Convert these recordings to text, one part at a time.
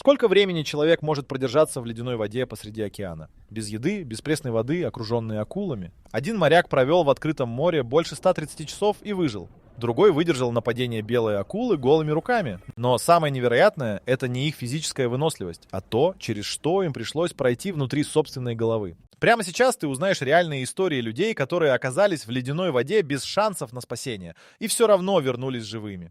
Сколько времени человек может продержаться в ледяной воде посреди океана? Без еды, без пресной воды, окруженный акулами? Один моряк провел в открытом море больше 130 часов и выжил. Другой выдержал нападение белой акулы голыми руками. Но самое невероятное – это не их физическая выносливость, а то, через что им пришлось пройти внутри собственной головы. Прямо сейчас ты узнаешь реальные истории людей, которые оказались в ледяной воде без шансов на спасение и все равно вернулись живыми.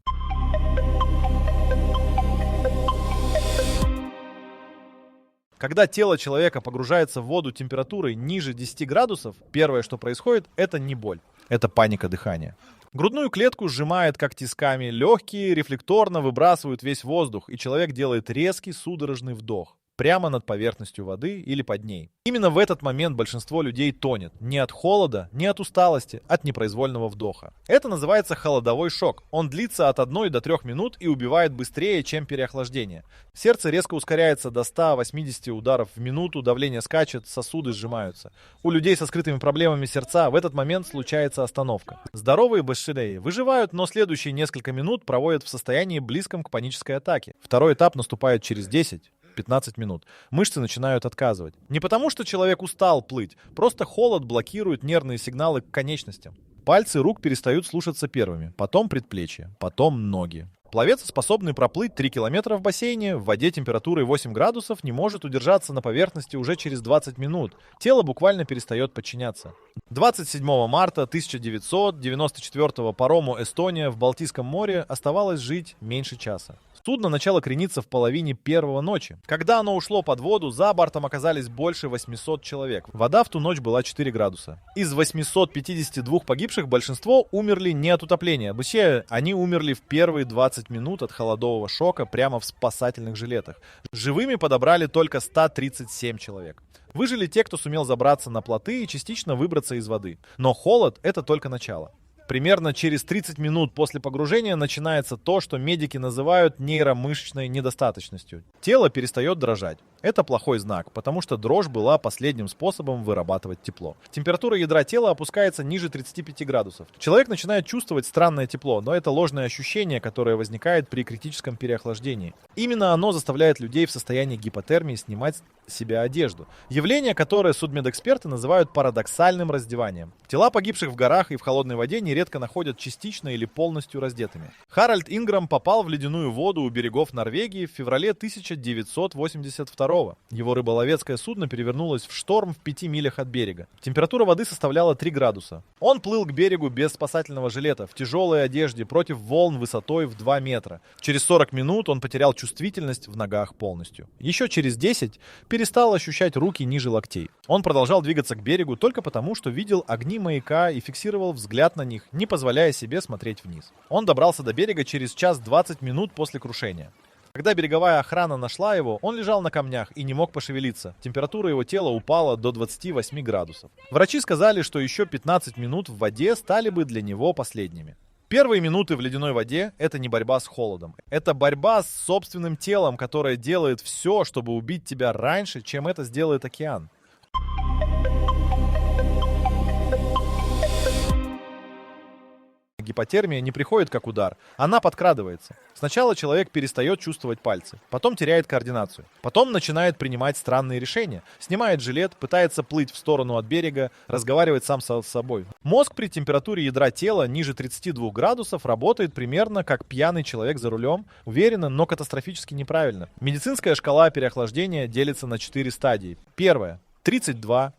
Когда тело человека погружается в воду температурой ниже 10 градусов, первое, что происходит, это не боль. Это паника дыхания. Грудную клетку сжимает как тисками, легкие рефлекторно выбрасывают весь воздух, и человек делает резкий судорожный вдох. Прямо над поверхностью воды или под ней. Именно в этот момент большинство людей тонет. Не от холода, не от усталости, от непроизвольного вдоха. Это называется холодовой шок. Он длится от 1 до 3 минут и убивает быстрее, чем переохлаждение. Сердце резко ускоряется до 180 ударов в минуту, давление скачет, сосуды сжимаются. У людей со скрытыми проблемами сердца в этот момент случается остановка. Здоровые баширеи выживают, но следующие несколько минут проводят в состоянии близком к панической атаке. Второй этап наступает через 10-15 минут. Мышцы начинают отказывать. Не потому, что человек устал плыть, просто холод блокирует нервные сигналы к конечностям. Пальцы рук перестают слушаться первыми, потом предплечья, потом ноги. Пловец, способный проплыть 3 километра в бассейне, в воде температурой 8 градусов, не может удержаться на поверхности уже через 20 минут. Тело буквально перестает подчиняться. 27 марта 1994 парому «Эстония» в Балтийском море оставалось жить меньше часа. Судно начало крениться в половине первого ночи. Когда оно ушло под воду, за бортом оказались больше 800 человек. Вода в ту ночь была 4 градуса. Из 852 погибших большинство умерли не от утопления. Вообще, они умерли в первые 20 минут от холодового шока прямо в спасательных жилетах. Живыми подобрали только 137 человек. Выжили те, кто сумел забраться на плоты и частично выбраться из воды. Но холод – это только начало. Примерно через 30 минут после погружения начинается то, что медики называют нейромышечной недостаточностью. Тело перестает дрожать. Это плохой знак, потому что дрожь была последним способом вырабатывать тепло. Температура ядра тела опускается ниже 35 градусов. Человек начинает чувствовать странное тепло, но это ложное ощущение, которое возникает при критическом переохлаждении. Именно оно заставляет людей в состоянии гипотермии снимать с себя одежду. Явление, которое судмедэксперты называют парадоксальным раздеванием. Тела погибших в горах и в холодной воде нередко находят частично или полностью раздетыми. Харальд Инграм попал в ледяную воду у берегов Норвегии в феврале 1982 года. Его рыболовецкое судно перевернулось в шторм в 5 милях от берега. Температура воды составляла 3 градуса. Он плыл к берегу без спасательного жилета, в тяжелой одежде, против волн высотой в 2 метра. Через 40 минут он потерял чувствительность в ногах полностью. Еще через 10 перестал ощущать руки ниже локтей. Он продолжал двигаться к берегу только потому, что видел огни маяка и фиксировал взгляд на них, не позволяя себе смотреть вниз. Он добрался до берега через час 20 минут после крушения. Когда береговая охрана нашла его, он лежал на камнях и не мог пошевелиться. Температура его тела упала до 28 градусов. Врачи сказали, что еще 15 минут в воде стали бы для него последними. Первые минуты в ледяной воде – это не борьба с холодом. Это борьба с собственным телом, которое делает все, чтобы убить тебя раньше, чем это сделает океан. Гипотермия не приходит как удар, она подкрадывается. Сначала человек перестает чувствовать пальцы, потом теряет координацию, потом начинает принимать странные решения, снимает жилет, пытается плыть в сторону от берега, разговаривать сам с собой. Мозг при температуре ядра тела ниже 32 градусов работает примерно как пьяный человек за рулем, уверенно, но катастрофически неправильно. Медицинская шкала переохлаждения делится на 4 стадии. Первая – 32-35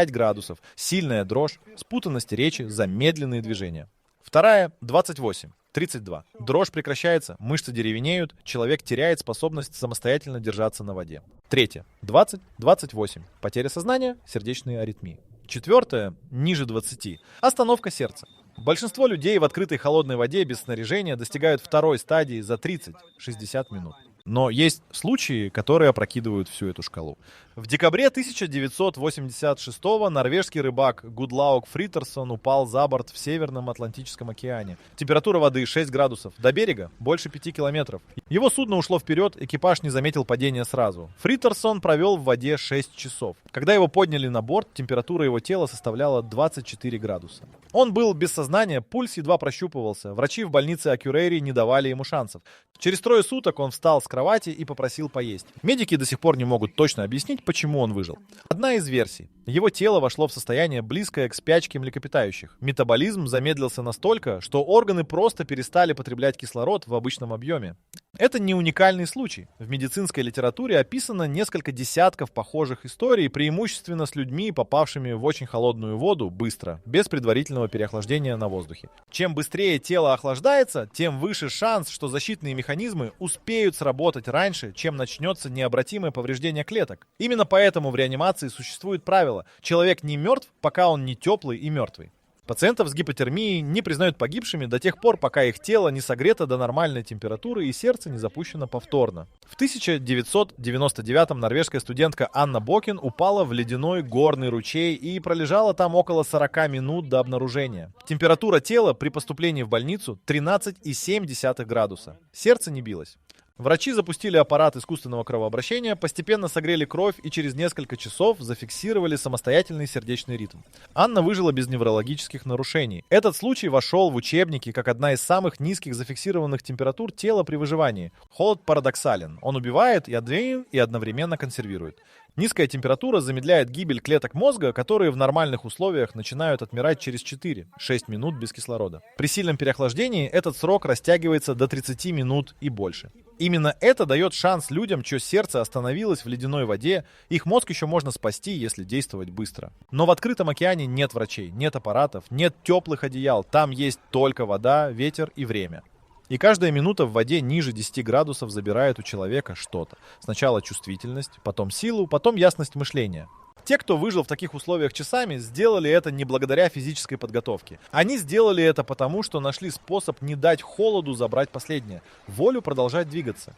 градусов, сильная дрожь, спутанность речи, замедленные движения. Вторая – 28-32. Дрожь прекращается, мышцы деревенеют, человек теряет способность самостоятельно держаться на воде. Третья – 20-28. Потеря сознания, сердечные аритмии. Четвертая – ниже 20. Остановка сердца. Большинство людей в открытой холодной воде без снаряжения достигают второй стадии за 30-60 минут. Но есть случаи, которые опрокидывают всю эту шкалу. В декабре 1986-го норвежский рыбак Гудлаук Фритерсон упал за борт в Северном Атлантическом океане. Температура воды 6 градусов. До берега больше 5 километров. Его судно ушло вперед, экипаж не заметил падения сразу. Фритерсон провел в воде 6 часов. Когда его подняли на борт, температура его тела составляла 24 градуса. Он был без сознания, пульс едва прощупывался. Врачи в больнице Акюрери не давали ему шансов. Через 3 суток он встал с кровати и попросил поесть. Медики до сих пор не могут точно объяснить, почему он выжил. Одна из версий. Его тело вошло в состояние, близкое к спячке млекопитающих. Метаболизм замедлился настолько, что органы просто перестали потреблять кислород в обычном объеме. Это не уникальный случай. В медицинской литературе описано несколько десятков похожих историй, преимущественно с людьми, попавшими в очень холодную воду быстро, без предварительного переохлаждения на воздухе. Чем быстрее тело охлаждается, тем выше шанс, что защитные механизмы успеют сработать раньше, чем начнется необратимое повреждение клеток. Именно поэтому в реанимации существует правило: человек не мертв, пока он не теплый и мертвый. Пациентов с гипотермией не признают погибшими до тех пор, пока их тело не согрето до нормальной температуры и сердце не запущено повторно. В 1999-м норвежская студентка Анна Бокин упала в ледяной горный ручей и пролежала там около 40 минут до обнаружения. Температура тела при поступлении в больницу 13,7 градуса. Сердце не билось. Врачи запустили аппарат искусственного кровообращения, постепенно согрели кровь и через несколько часов зафиксировали самостоятельный сердечный ритм. Анна выжила без неврологических нарушений. Этот случай вошел в учебники как одна из самых низких зафиксированных температур тела при выживании. Холод парадоксален. Он убивает и одновременно консервирует. Низкая температура замедляет гибель клеток мозга, которые в нормальных условиях начинают отмирать через 4-6 минут без кислорода. При сильном переохлаждении этот срок растягивается до 30 минут и больше. Именно это дает шанс людям, чье сердце остановилось в ледяной воде, их мозг еще можно спасти, если действовать быстро. Но в открытом океане нет врачей, нет аппаратов, нет теплых одеял, там есть только вода, ветер и время. И каждая минута в воде ниже 10 градусов забирает у человека что-то. Сначала чувствительность, потом силу, потом ясность мышления. Те, кто выжил в таких условиях часами, сделали это не благодаря физической подготовке. Они сделали это потому, что нашли способ не дать холоду забрать последнее. Волю продолжать двигаться.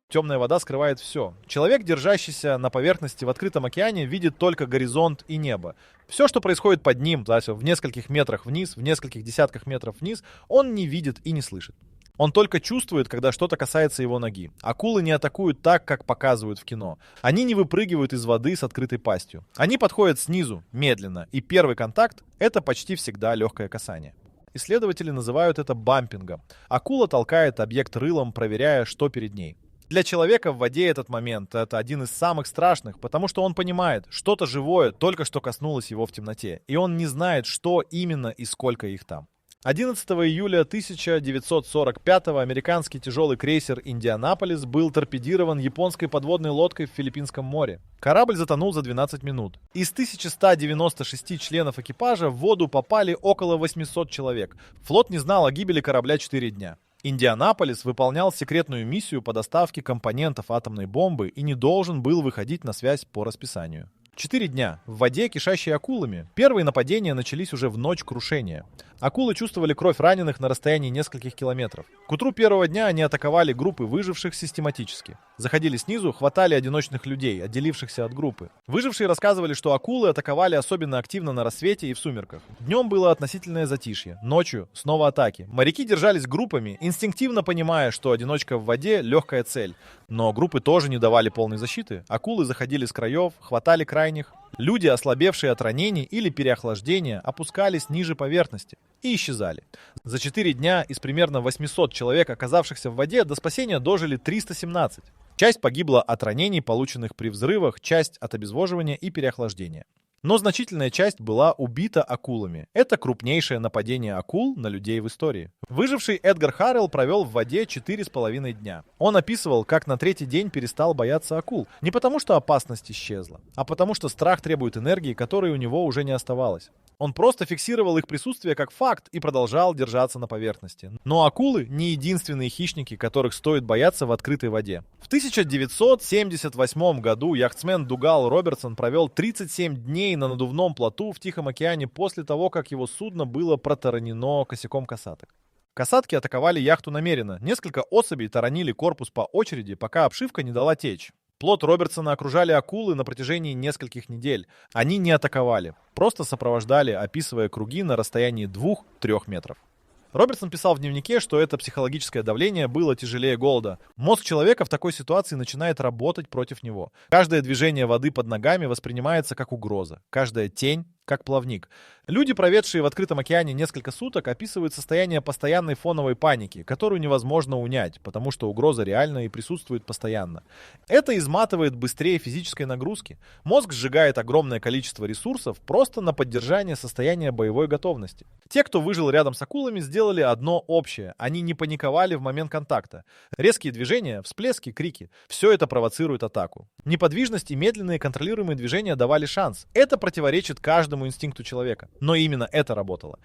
Темная вода скрывает все. Человек, держащийся на поверхности в открытом океане, видит только горизонт и небо. Все, что происходит под ним, в нескольких метрах вниз, в нескольких десятках метров вниз, он не видит и не слышит. Он только чувствует, когда что-то касается его ноги. Акулы не атакуют так, как показывают в кино. Они не выпрыгивают из воды с открытой пастью. Они подходят снизу, медленно, и первый контакт — это почти всегда легкое касание. Исследователи называют это бампингом. Акула толкает объект рылом, проверяя, что перед ней. Для человека в воде этот момент — это один из самых страшных, потому что он понимает, что-то живое только что коснулось его в темноте, и он не знает, что именно и сколько их там. 11 июля 1945-го американский тяжелый крейсер «Индианаполис» был торпедирован японской подводной лодкой в Филиппинском море. Корабль затонул за 12 минут. Из 1196 членов экипажа в воду попали около 800 человек. Флот не знал о гибели корабля 4 дня. «Индианаполис» выполнял секретную миссию по доставке компонентов атомной бомбы и не должен был выходить на связь по расписанию. 4 дня в воде, кишащей акулами. Первые нападения начались уже в ночь крушения. Акулы чувствовали кровь раненых на расстоянии нескольких километров. К утру первого дня они атаковали группы выживших систематически. Заходили снизу, хватали одиночных людей, отделившихся от группы. Выжившие рассказывали, что акулы атаковали особенно активно на рассвете и в сумерках. Днем было относительное затишье, ночью снова атаки. Моряки держались группами, инстинктивно понимая, что одиночка в воде — легкая цель. Но группы тоже не давали полной защиты. Акулы заходили с краев, хватали крайних. Люди, ослабевшие от ранений или переохлаждения, опускались ниже поверхности и исчезали. За 4 дня из примерно 800 человек, оказавшихся в воде, до спасения дожили 317. Часть погибла от ранений, полученных при взрывах, часть от обезвоживания и переохлаждения. Но значительная часть была убита акулами. Это крупнейшее нападение акул на людей в истории. Выживший Эдгар Харрелл провел в воде 4,5 дня. Он описывал, как на 3-й день перестал бояться акул. Не потому, что опасность исчезла, а потому, что страх требует энергии, которой у него уже не оставалось. Он просто фиксировал их присутствие как факт и продолжал держаться на поверхности. Но акулы не единственные хищники, которых стоит бояться в открытой воде. В 1978 году яхтсмен Дугал Робертсон провел 37 дней на надувном плоту в Тихом океане после того, как его судно было протаранено косяком касаток. Касатки атаковали яхту намеренно. Несколько особей таранили корпус по очереди, пока обшивка не дала течь. Плот Робертсона окружали акулы на протяжении нескольких недель. Они не атаковали, просто сопровождали, описывая круги на расстоянии 2-3 метров. Робертсон писал в дневнике, что это психологическое давление было тяжелее голода. Мозг человека в такой ситуации начинает работать против него. Каждое движение воды под ногами воспринимается как угроза, каждая тень — как плавник. Люди, проведшие в открытом океане несколько суток, описывают состояние постоянной фоновой паники, которую невозможно унять, потому что угроза реальна и присутствует постоянно. Это изматывает быстрее физической нагрузки. Мозг сжигает огромное количество ресурсов просто на поддержание состояния боевой готовности. Те, кто выжил рядом с акулами, сделали одно общее. Они не паниковали в момент контакта. Резкие движения, всплески, крики — все это провоцирует атаку. Неподвижность и медленные контролируемые движения давали шанс. Это противоречит каждому инстинкту человека. Но именно это работало.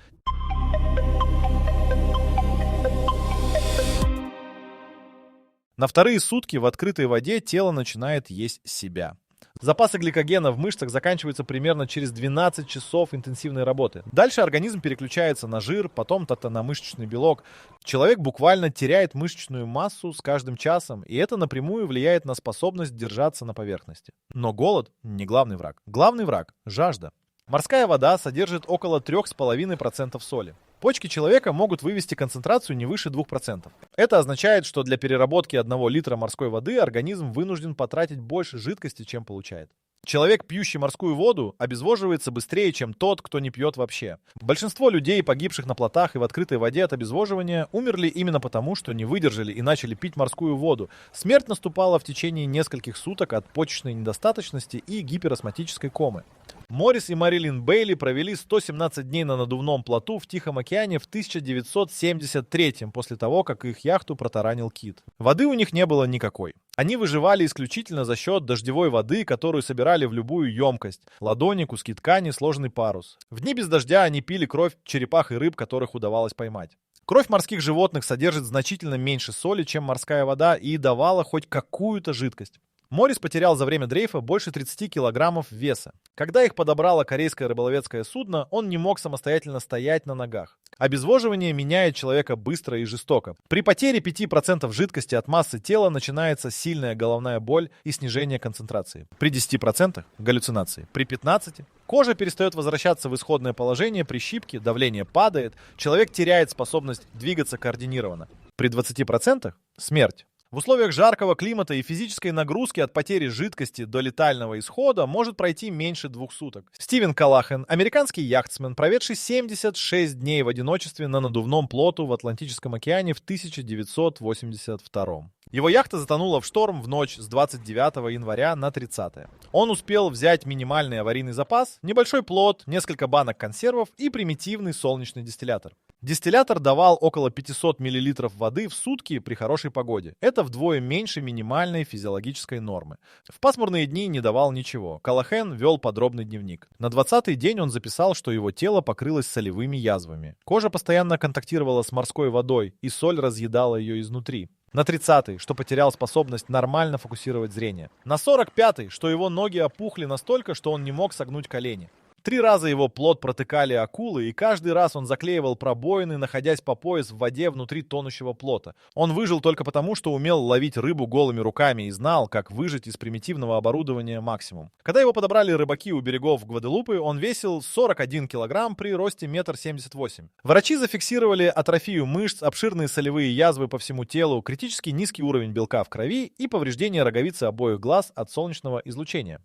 На вторые сутки в открытой воде тело начинает есть себя. Запасы гликогена в мышцах заканчиваются примерно через 12 часов интенсивной работы. Дальше организм переключается на жир, потом на мышечный белок. Человек буквально теряет мышечную массу с каждым часом, и это напрямую влияет на способность держаться на поверхности. Но голод не главный враг. Главный враг — жажда. Морская вода содержит около 3,5% соли. Почки человека могут вывести концентрацию не выше 2%. Это означает, что для переработки 1 литра морской воды организм вынужден потратить больше жидкости, чем получает. Человек, пьющий морскую воду, обезвоживается быстрее, чем тот, кто не пьет вообще. Большинство людей, погибших на плотах и в открытой воде от обезвоживания, умерли именно потому, что не выдержали и начали пить морскую воду. Смерть наступала в течение нескольких суток от почечной недостаточности и гиперосмотической комы. Моррис и Марилин Бейли провели 117 дней на надувном плоту в Тихом океане в 1973 после того, как их яхту протаранил кит. Воды у них не было никакой. Они выживали исключительно за счет дождевой воды, которую собирали в любую емкость. Ладони, куски ткани, сложенный парус. В дни без дождя они пили кровь черепах и рыб, которых удавалось поймать. Кровь морских животных содержит значительно меньше соли, чем морская вода, и давала хоть какую-то жидкость. Моррис потерял за время дрейфа больше 30 килограммов веса. Когда их подобрало корейское рыболовецкое судно, он не мог самостоятельно стоять на ногах. Обезвоживание меняет человека быстро и жестоко. При потере 5% жидкости от массы тела начинается сильная головная боль и снижение концентрации. При 10% — галлюцинации. При 15% кожа перестает возвращаться в исходное положение, прищипки, давление падает, человек теряет способность двигаться координированно. При 20% — смерть. В условиях жаркого климата и физической нагрузки от потери жидкости до летального исхода может пройти меньше 2 суток. Стивен Каллахен, американский яхтсмен, проведший 76 дней в одиночестве на надувном плоту в Атлантическом океане в 1982. Его яхта затонула в шторм в ночь с 29 января на 30. Он успел взять минимальный аварийный запас, небольшой плот, несколько банок консервов и примитивный солнечный дистиллятор. Дистиллятор давал около 500 мл воды в сутки при хорошей погоде. Это вдвое меньше минимальной физиологической нормы. В пасмурные дни не давал ничего. Каллахен вел подробный дневник. На 20-й день он записал, что его тело покрылось солевыми язвами. Кожа постоянно контактировала с морской водой, и соль разъедала ее изнутри. На 30-й, что потерял способность нормально фокусировать зрение. На 45-й, что его ноги опухли настолько, что он не мог согнуть колени. 3 раза его плот протыкали акулы, и каждый раз он заклеивал пробоины, находясь по пояс в воде внутри тонущего плота. Он выжил только потому, что умел ловить рыбу голыми руками и знал, как выжать из примитивного оборудования максимум. Когда его подобрали рыбаки у берегов Гваделупы, он весил 41 килограмм при росте 1,78 м. Врачи зафиксировали атрофию мышц, обширные солевые язвы по всему телу, критически низкий уровень белка в крови и повреждение роговицы обоих глаз от солнечного излучения.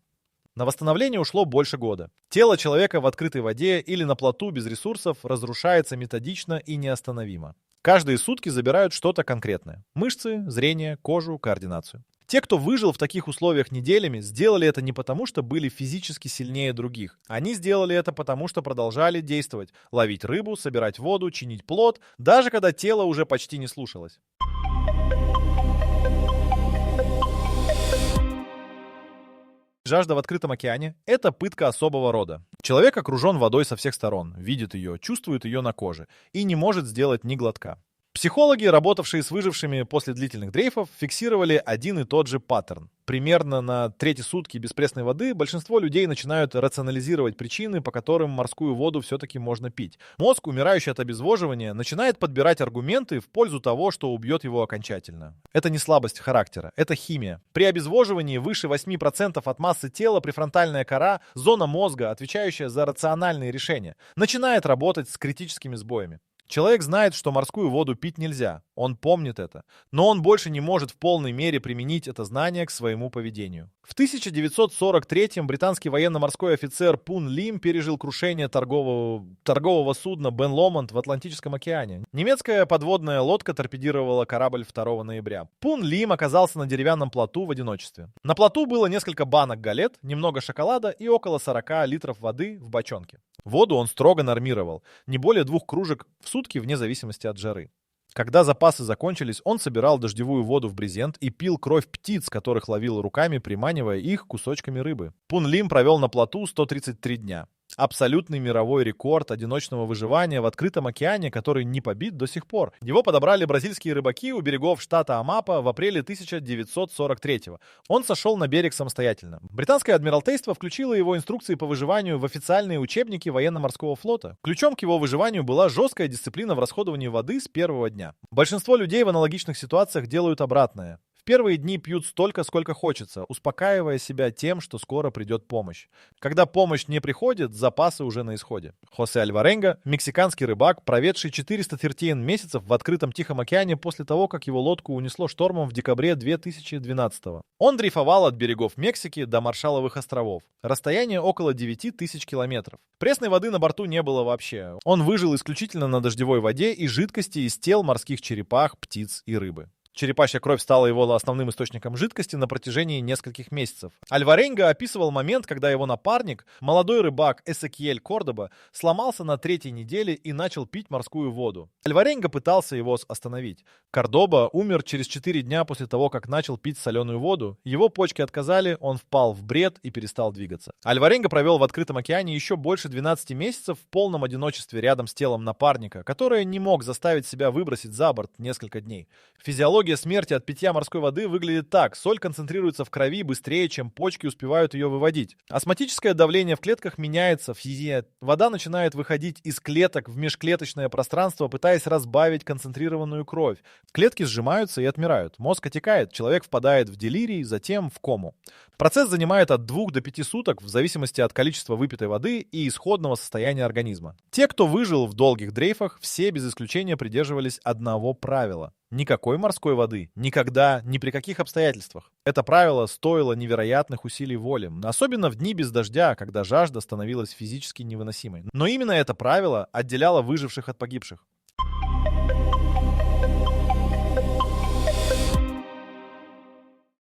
На восстановление ушло больше года. Тело человека в открытой воде или на плоту без ресурсов разрушается методично и неостановимо. Каждые сутки забирают что-то конкретное. Мышцы, зрение, кожу, координацию. Те, кто выжил в таких условиях неделями, сделали это не потому, что были физически сильнее других. Они сделали это потому, что продолжали действовать. Ловить рыбу, собирать воду, чинить плот, даже когда тело уже почти не слушалось. Жажда в открытом океане — это пытка особого рода. Человек окружен водой со всех сторон, видит ее, чувствует ее на коже и не может сделать ни глотка. Психологи, работавшие с выжившими после длительных дрейфов, фиксировали один и тот же паттерн. Примерно на третьи сутки без пресной воды большинство людей начинают рационализировать причины, по которым морскую воду все-таки можно пить. Мозг, умирающий от обезвоживания, начинает подбирать аргументы в пользу того, что убьет его окончательно. Это не слабость характера, это химия. При обезвоживании выше 8% от массы тела префронтальная кора, зона мозга, отвечающая за рациональные решения, начинает работать с критическими сбоями. Человек знает, что морскую воду пить нельзя, он помнит это, но он больше не может в полной мере применить это знание к своему поведению. В 1943-м британский военно-морской офицер Пун Лим пережил крушение торгового судна Бен Ломонд в Атлантическом океане. Немецкая подводная лодка торпедировала корабль 2 ноября. Пун Лим оказался на деревянном плоту в одиночестве. На плоту было несколько банок галет, немного шоколада и около 40 литров воды в бочонке. Воду он строго нормировал, не более 2 кружек в сутки вне зависимости от жары. Когда запасы закончились, он собирал дождевую воду в брезент и пил кровь птиц, которых ловил руками, приманивая их кусочками рыбы. Пун Лим провел на плоту 133 дня. Абсолютный мировой рекорд одиночного выживания в открытом океане, который не побит до сих пор. Его подобрали бразильские рыбаки у берегов штата Амапа в апреле 1943-го. Он сошел на берег самостоятельно. Британское адмиралтейство включило его инструкции по выживанию в официальные учебники военно-морского флота. Ключом к его выживанию была жесткая дисциплина в расходовании воды с первого дня. Большинство людей в аналогичных ситуациях делают обратное. Первые дни пьют столько, сколько хочется, успокаивая себя тем, что скоро придет помощь. Когда помощь не приходит, запасы уже на исходе. Хосе Альваренго — мексиканский рыбак, проведший 413 месяцев в открытом Тихом океане после того, как его лодку унесло штормом в декабре 2012-го. Он дрейфовал от берегов Мексики до Маршалловых островов. Расстояние около 9000 километров. Пресной воды на борту не было вообще. Он выжил исключительно на дождевой воде и жидкости из тел морских черепах, птиц и рыбы. Черепашья кровь стала его основным источником жидкости на протяжении нескольких месяцев. Альваренго описывал момент, когда его напарник, молодой рыбак Эсекиэль Кордоба, сломался на 3-й неделе и начал пить морскую воду. Альваренго пытался его остановить. Кордоба умер через 4 дня после того, как начал пить соленую воду. Его почки отказали, он впал в бред и перестал двигаться. Альваренго провел в открытом океане еще больше 12 месяцев в полном одиночестве рядом с телом напарника, который не мог заставить себя выбросить за борт несколько дней. Физиология смерти от питья морской воды выглядит так. Соль концентрируется в крови быстрее, чем почки успевают ее выводить. Осмотическое давление в клетках меняется, вода начинает выходить из клеток в межклеточное пространство, пытаясь разбавить концентрированную кровь. Клетки сжимаются и отмирают. Мозг отекает, человек впадает в делирий, затем в кому. Процесс занимает от 2 до 5 суток в зависимости от количества выпитой воды и исходного состояния организма. Те, кто выжил в долгих дрейфах, все без исключения придерживались одного правила. Никакой морской воды. Никогда, ни при каких обстоятельствах. Это правило стоило невероятных усилий воли. Особенно в дни без дождя, когда жажда становилась физически невыносимой. Но именно это правило отделяло выживших от погибших.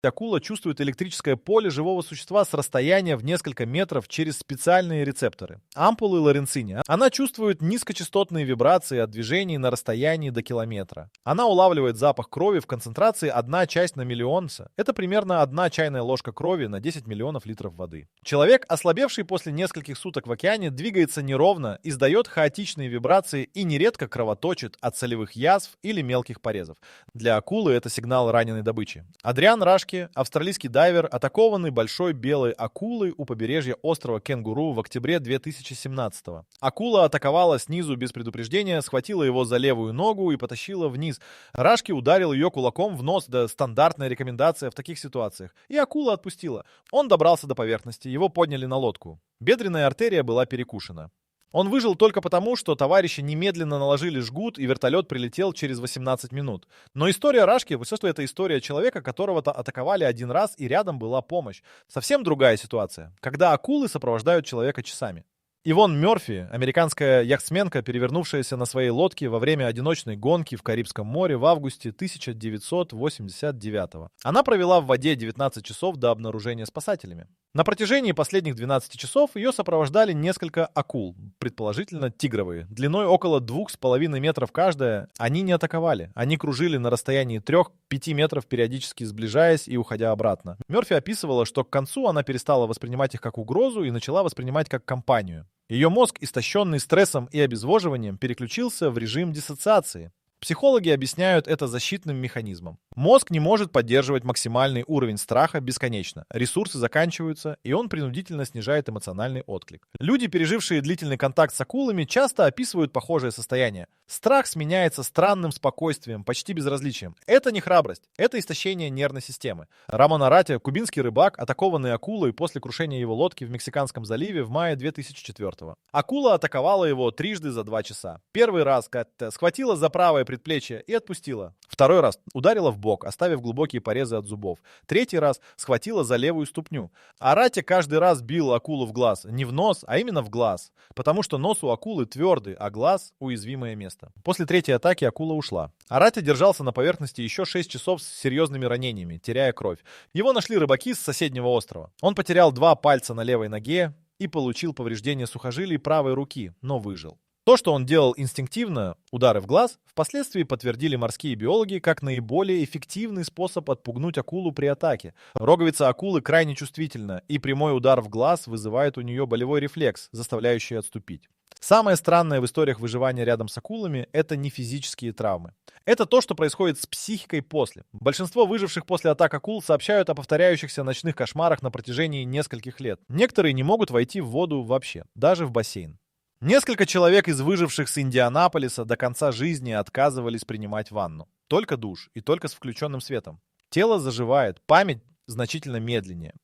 Акула чувствует электрическое поле живого существа с расстояния в несколько метров через специальные рецепторы — ампулы лоренцини. Она чувствует низкочастотные вибрации от движений на расстоянии до километра. Она улавливает запах крови в концентрации 1 часть на миллион. Это примерно 1 чайная ложка крови на 10 миллионов литров воды. Человек, ослабевший после нескольких суток в океане, двигается неровно, издает хаотичные вибрации и нередко кровоточит от солевых язв или мелких порезов. Для акулы это сигнал раненой добычи. Адриан Рашки, австралийский дайвер, атакованный большой белой акулой у побережья острова Кенгуру в октябре 2017-го. Акула атаковала снизу без предупреждения, схватила его за левую ногу и потащила вниз. Рашки ударил ее кулаком в нос, да стандартная рекомендация в таких ситуациях. И акула отпустила. Он добрался до поверхности, его подняли на лодку. Бедренная артерия была перекушена. Он выжил только потому, что товарищи немедленно наложили жгут, и вертолет прилетел через 18 минут. Но история Рашки, что это история человека, которого-то атаковали 1 раз, и рядом была помощь. Совсем другая ситуация, когда акулы сопровождают человека часами. Ивонн Мёрфи, американская яхтсменка, перевернувшаяся на своей лодке во время одиночной гонки в Карибском море в августе 1989-го. Она провела в воде 19 часов до обнаружения спасателями. На протяжении последних 12 часов ее сопровождали несколько акул, предположительно тигровые, длиной около 2,5 метров каждая. Они не атаковали, они кружили на расстоянии 3-5 метров, периодически сближаясь и уходя обратно. Мёрфи описывала, что к концу она перестала воспринимать их как угрозу и начала воспринимать как компанию. Ее мозг, истощенный стрессом и обезвоживанием, переключился в режим диссоциации. Психологи объясняют это защитным механизмом. Мозг не может поддерживать максимальный уровень страха бесконечно. Ресурсы заканчиваются, и он принудительно снижает эмоциональный отклик. Люди, пережившие длительный контакт с акулами, часто описывают похожее состояние. Страх сменяется странным спокойствием, почти безразличием. Это не храбрость, это истощение нервной системы. Рамон Аратия, кубинский рыбак, атакованный акулой после крушения его лодки в Мексиканском заливе в мае 2004-го. Акула атаковала его трижды за 2 часа. Первый раз схватила за правое предплечье и отпустила. Второй раз ударила в бок, оставив глубокие порезы от зубов. Третий раз схватила за левую ступню. Аратия каждый раз бил акулу в глаз. Не в нос, а именно в глаз. Потому что нос у акулы твердый, а глаз — уязвимое место. После третьей атаки акула ушла. Аратия держался на поверхности еще 6 часов с серьезными ранениями, теряя кровь. Его нашли рыбаки с соседнего острова. Он потерял 2 пальца на левой ноге и получил повреждение сухожилий правой руки, но выжил. То, что он делал инстинктивно, удары в глаз, впоследствии подтвердили морские биологи как наиболее эффективный способ отпугнуть акулу при атаке. Роговица акулы крайне чувствительна, и прямой удар в глаз вызывает у нее болевой рефлекс, заставляющий отступить. Самое странное в историях выживания рядом с акулами — это не физические травмы. Это то, что происходит с психикой после. Большинство выживших после атак акул сообщают о повторяющихся ночных кошмарах на протяжении нескольких лет. Некоторые не могут войти в воду вообще, даже в бассейн. Несколько человек из выживших с Индианаполиса до конца жизни отказывались принимать ванну. Только душ и только с включенным светом. Тело заживает, память значительно медленнее.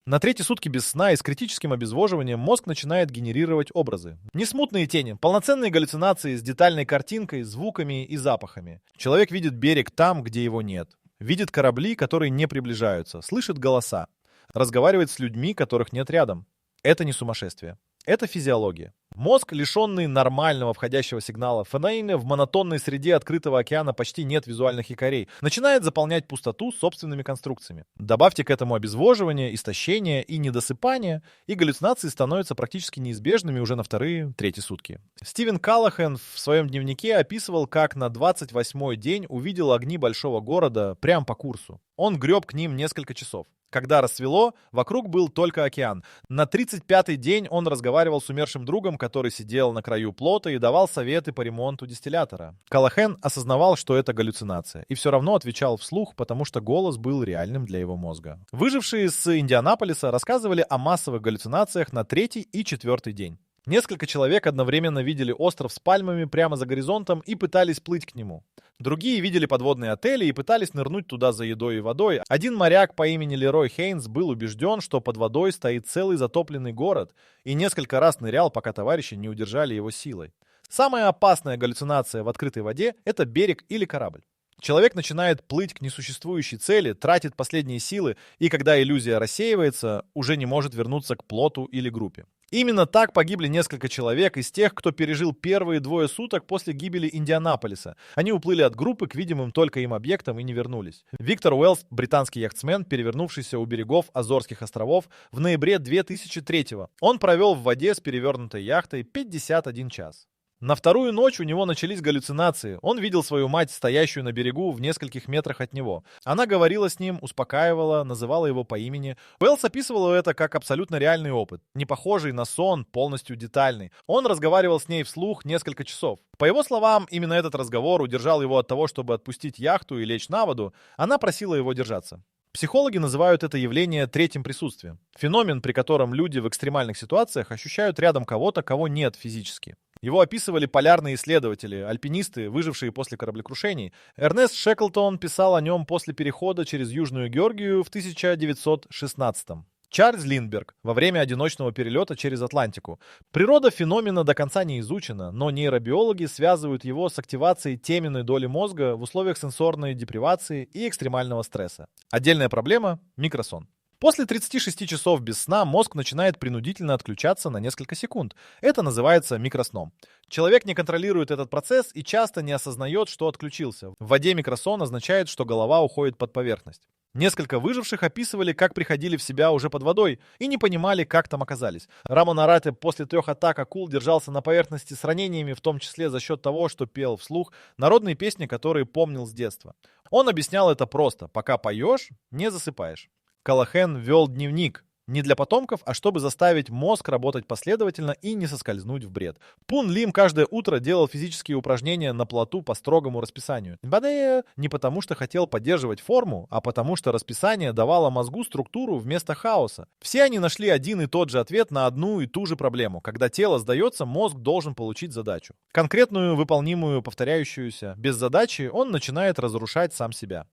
На 3-й сутки без сна и с критическим обезвоживанием мозг начинает генерировать образы. Не смутные тени, полноценные галлюцинации с детальной картинкой, звуками и запахами. Человек видит берег там, где его нет. Видит корабли, которые не приближаются, слышит голоса. Разговаривает с людьми, которых нет рядом. Это не сумасшествие. Это физиология. Мозг, лишенный нормального входящего сигнала, в монотонной среде открытого океана почти нет визуальных якорей, начинает заполнять пустоту собственными конструкциями. Добавьте к этому обезвоживание, истощение и недосыпание, и галлюцинации становятся практически неизбежными уже на 2-3 сутки. Стивен Каллахан в своем дневнике описывал, как на 28-й день увидел огни большого города прямо по курсу. Он греб к ним несколько часов. Когда рассвело, вокруг был только океан. На 35-й день он разговаривал с умершим другом, который сидел на краю плота и давал советы по ремонту дистиллятора. Каллахан осознавал, что это галлюцинация, и все равно отвечал вслух, потому что голос был реальным для его мозга. Выжившие с Индианаполиса рассказывали о массовых галлюцинациях на 3-й и 4-й день. Несколько человек одновременно видели остров с пальмами прямо за горизонтом и пытались плыть к нему. Другие видели подводные отели и пытались нырнуть туда за едой и водой. Один моряк по имени Лерой Хейнс был убежден, что под водой стоит целый затопленный город, и несколько раз нырял, пока товарищи не удержали его силой. Самая опасная галлюцинация в открытой воде — это берег или корабль. Человек начинает плыть к несуществующей цели, тратит последние силы, и когда иллюзия рассеивается, уже не может вернуться к плоту или группе. Именно так погибли несколько человек из тех, кто пережил первые 2 суток после гибели Индианаполиса. Они уплыли от группы к видимым только им объектам и не вернулись. Виктор Уэллс, британский яхтсмен, перевернувшийся у берегов Азорских островов в ноябре 2003-го. Он провел в воде с перевернутой яхтой 51 час. На 2-ю ночь у него начались галлюцинации. Он видел свою мать, стоящую на берегу в нескольких метрах от него. Она говорила с ним, успокаивала, называла его по имени. Уэллс описывал это как абсолютно реальный опыт, не похожий на сон, полностью детальный. Он разговаривал с ней вслух несколько часов. По его словам, именно этот разговор удержал его от того, чтобы отпустить яхту и лечь на воду. Она просила его держаться. Психологи называют это явление 3-м присутствием. Феномен, при котором люди в экстремальных ситуациях ощущают рядом кого-то, кого нет физически. Его описывали полярные исследователи, альпинисты, выжившие после кораблекрушений. Эрнест Шеклтон писал о нем после перехода через Южную Георгию в 1916-м. Чарльз Линдберг во время одиночного перелета через Атлантику. Природа феномена до конца не изучена, но нейробиологи связывают его с активацией теменной доли мозга в условиях сенсорной депривации и экстремального стресса. Отдельная проблема — микросон. После 36 часов без сна мозг начинает принудительно отключаться на несколько секунд. Это называется микросном. Человек не контролирует этот процесс и часто не осознает, что отключился. В воде микросон означает, что голова уходит под поверхность. Несколько выживших описывали, как приходили в себя уже под водой и не понимали, как там оказались. Рамон Аратия после 3 атак акул держался на поверхности с ранениями, в том числе за счет того, что пел вслух народные песни, которые помнил с детства. Он объяснял это просто: пока поешь, не засыпаешь. Каллахан вел дневник. Не для потомков, а чтобы заставить мозг работать последовательно и не соскользнуть в бред. Пун Лим каждое утро делал физические упражнения на плоту по строгому расписанию. Не потому что хотел поддерживать форму, а потому что расписание давало мозгу структуру вместо хаоса. Все они нашли один и тот же ответ на одну и ту же проблему. Когда тело сдается, мозг должен получить задачу. Конкретную, выполнимую, повторяющуюся. Без задачи он начинает разрушать сам себя.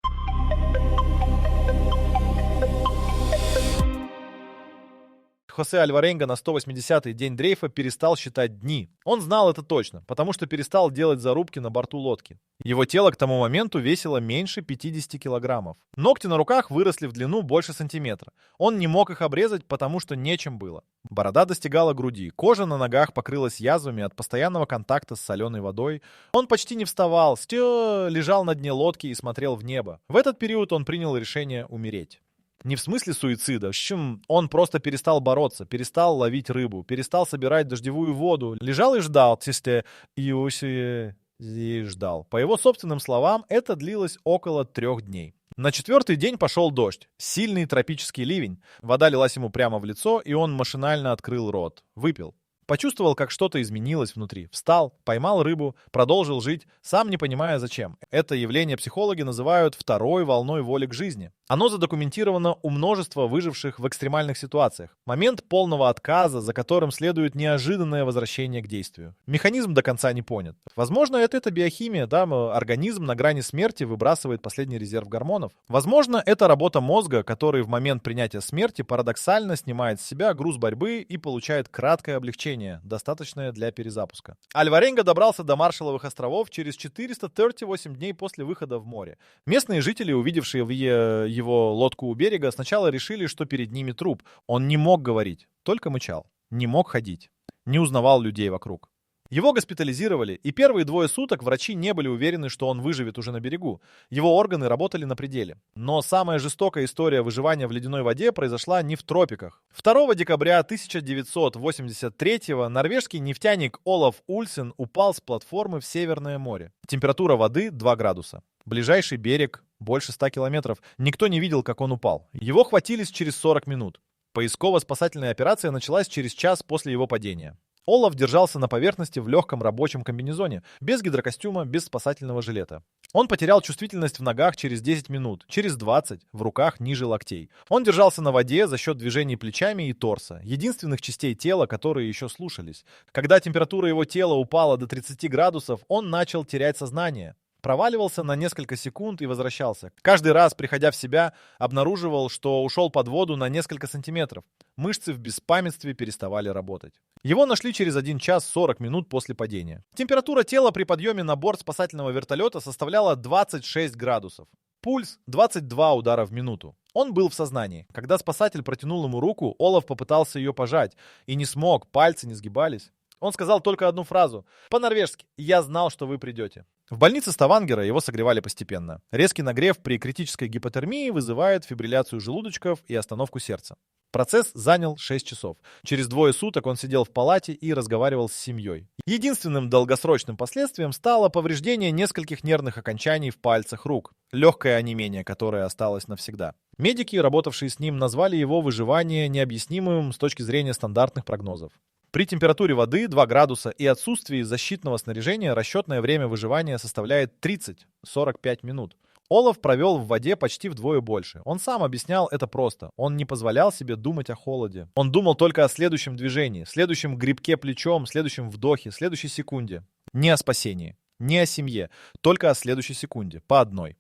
Хосе Альваренго на 180-й день дрейфа перестал считать дни. Он знал это точно, потому что перестал делать зарубки на борту лодки. Его тело к тому моменту весило меньше 50 килограммов. Ногти на руках выросли в длину больше сантиметра. Он не мог их обрезать, потому что нечем было. Борода достигала груди, кожа на ногах покрылась язвами от постоянного контакта с соленой водой. Он почти не вставал, лежал на дне лодки и смотрел в небо. В этот период он принял решение умереть. Не в смысле суицида, в общем, он просто перестал бороться, перестал ловить рыбу, перестал собирать дождевую воду, лежал и ждал, и ждал. По его собственным словам, это длилось около 3 дней. На 4-й день пошел дождь, сильный тропический ливень. Вода лилась ему прямо в лицо, и он машинально открыл рот, выпил. Почувствовал, как что-то изменилось внутри. Встал, поймал рыбу, продолжил жить, сам не понимая зачем. Это явление психологи называют второй волной воли к жизни. Оно задокументировано у множества выживших в экстремальных ситуациях. Момент полного отказа, за которым следует неожиданное возвращение к действию. Механизм до конца не понят. Возможно, это биохимия, да, организм на грани смерти выбрасывает последний резерв гормонов. Возможно, это работа мозга, который в момент принятия смерти парадоксально снимает с себя груз борьбы и получает краткое облегчение, достаточное для перезапуска. Альваренго добрался до Маршалловых островов через 438 дней после выхода в море. Местные жители, увидевшие его лодку у берега, сначала решили, что перед ними труп. Он не мог говорить, только мычал. Не мог ходить. Не узнавал людей вокруг. Его госпитализировали, и первые 2 суток врачи не были уверены, что он выживет уже на берегу. Его органы работали на пределе. Но самая жестокая история выживания в ледяной воде произошла не в тропиках. 2 декабря 1983-го норвежский нефтяник Олаф Ульсен упал с платформы в Северное море. Температура воды 2 градуса. Ближайший берег больше 100 километров. Никто не видел, как он упал. Его хватились через 40 минут. Поисково-спасательная операция началась через час после его падения. Олаф держался на поверхности в легком рабочем комбинезоне, без гидрокостюма, без спасательного жилета. Он потерял чувствительность в ногах через 10 минут, через 20 в руках ниже локтей. Он держался на воде за счет движений плечами и торса, единственных частей тела, которые еще слушались. Когда температура его тела упала до 30 градусов, он начал терять сознание. Проваливался на несколько секунд и возвращался. Каждый раз, приходя в себя, обнаруживал, что ушел под воду на несколько сантиметров. Мышцы в беспамятстве переставали работать. Его нашли через 1 час 40 минут после падения. Температура тела при подъеме на борт спасательного вертолета составляла 26 градусов. Пульс 22 удара в минуту. Он был в сознании. Когда спасатель протянул ему руку, Олаф попытался ее пожать. И не смог, пальцы не сгибались. Он сказал только одну фразу. По-норвежски: «Я знал, что вы придете». В больнице Ставангера его согревали постепенно. Резкий нагрев при критической гипотермии вызывает фибрилляцию желудочков и остановку сердца. Процесс занял 6 часов. Через 2 суток он сидел в палате и разговаривал с семьей. Единственным долгосрочным последствием стало повреждение нескольких нервных окончаний в пальцах рук. Легкое онемение, которое осталось навсегда. Медики, работавшие с ним, назвали его выживание необъяснимым с точки зрения стандартных прогнозов. При температуре воды 2 градуса и отсутствии защитного снаряжения расчетное время выживания составляет 30-45 минут. Олаф провел в воде почти вдвое больше. Он сам объяснял это просто. Он не позволял себе думать о холоде. Он думал только о следующем движении, следующем грибке плечом, следующем вдохе, следующей секунде. Не о спасении, не о семье, только о следующей секунде, по одной.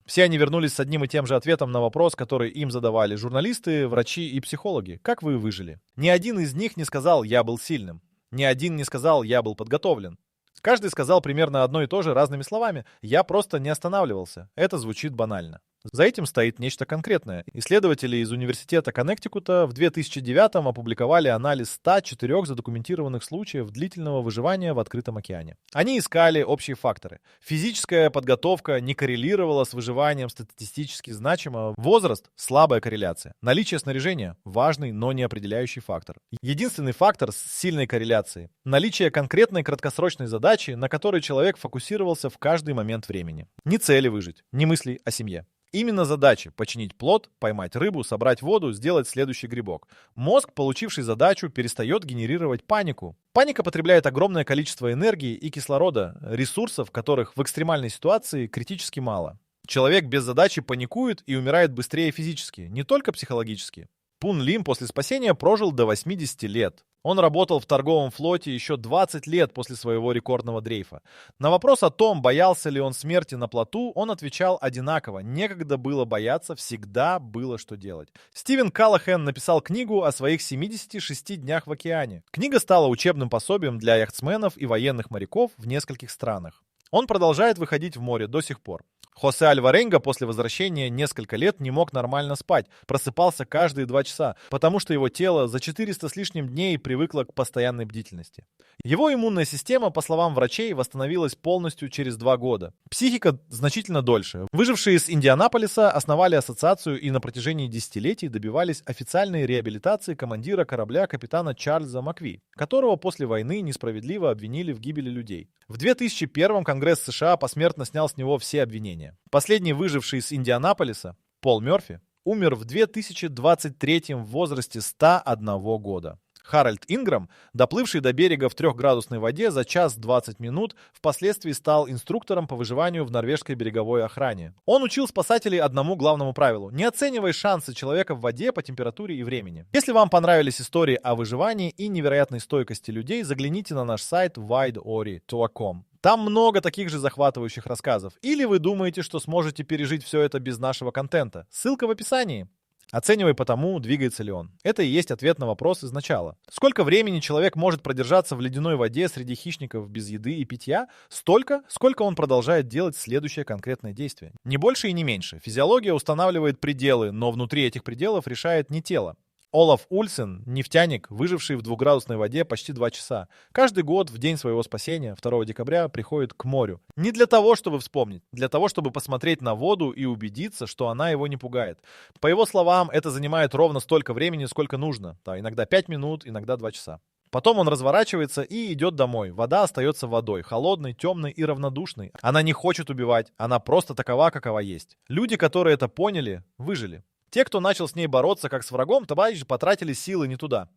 Все они вернулись с одним и тем же ответом на вопрос, который им задавали журналисты, врачи и психологи. Как вы выжили? Ни один из них не сказал «я был сильным». Ни один не сказал «я был подготовлен». Каждый сказал примерно одно и то же разными словами. «Я просто не останавливался». Это звучит банально. За этим стоит нечто конкретное. Исследователи из Университета Коннектикута в 2009 опубликовали анализ 104 задокументированных случаев длительного выживания в открытом океане. Они искали общие факторы. Физическая подготовка не коррелировала с выживанием статистически значимо. Возраст – слабая корреляция. Наличие снаряжения – важный, но не определяющий фактор. Единственный фактор с сильной корреляцией – наличие конкретной краткосрочной задачи, на которой человек фокусировался в каждый момент времени. Ни цели выжить, ни мыслей о семье. Именно задачи – починить плот, поймать рыбу, собрать воду, сделать следующий грибок. Мозг, получивший задачу, перестает генерировать панику. Паника потребляет огромное количество энергии и кислорода, ресурсов, которых в экстремальной ситуации критически мало. Человек без задачи паникует и умирает быстрее физически, не только психологически. Пун Лим после спасения прожил до 80 лет. Он работал в торговом флоте еще 20 лет после своего рекордного дрейфа. На вопрос о том, боялся ли он смерти на плоту, он отвечал одинаково. Некогда было бояться, всегда было что делать. Стивен Каллахэн написал книгу о своих 76 днях в океане. Книга стала учебным пособием для яхтсменов и военных моряков в нескольких странах. Он продолжает выходить в море до сих пор. Хосе Альваренго после возвращения несколько лет не мог нормально спать, просыпался каждые 2 часа, потому что его тело за 400 с лишним дней привыкло к постоянной бдительности. Его иммунная система, по словам врачей, восстановилась полностью через 2 года. Психика значительно дольше. Выжившие из Индианаполиса основали ассоциацию и на протяжении десятилетий добивались официальной реабилитации командира корабля капитана Чарльза Макви, которого после войны несправедливо обвинили в гибели людей. В 2001 Конгресс США посмертно снял с него все обвинения. Последний выживший из Индианаполиса, Пол Мёрфи, умер в 2023 в возрасте 101 года. Харальд Инграм, доплывший до берега в 3-градусной воде за час 20 минут, впоследствии стал инструктором по выживанию в норвежской береговой охране. Он учил спасателей одному главному правилу: не оценивай шансы человека в воде по температуре и времени. Если вам понравились истории о выживании и невероятной стойкости людей, загляните на наш сайт wideori.com. Там много таких же захватывающих рассказов. Или вы думаете, что сможете пережить все это без нашего контента? Ссылка в описании. Оценивай по тому, двигается ли он. Это и есть ответ на вопрос из начала. Сколько времени человек может продержаться в ледяной воде среди хищников без еды и питья? Столько, сколько он продолжает делать следующее конкретное действие. Не больше и не меньше. Физиология устанавливает пределы, но внутри этих пределов решает не тело. Олаф Ульсен, нефтяник, выживший в 2-градусной воде почти 2 часа, каждый год в день своего спасения, 2 декабря, приходит к морю. Не для того, чтобы вспомнить, для того, чтобы посмотреть на воду и убедиться, что она его не пугает. По его словам, это занимает ровно столько времени, сколько нужно. Да, иногда 5 минут, иногда 2 часа. Потом он разворачивается и идет домой. Вода остается водой, холодной, темной и равнодушной. Она не хочет убивать, она просто такова, какова есть. Люди, которые это поняли, выжили. Те, кто начал с ней бороться как с врагом, товарищи потратили силы не туда.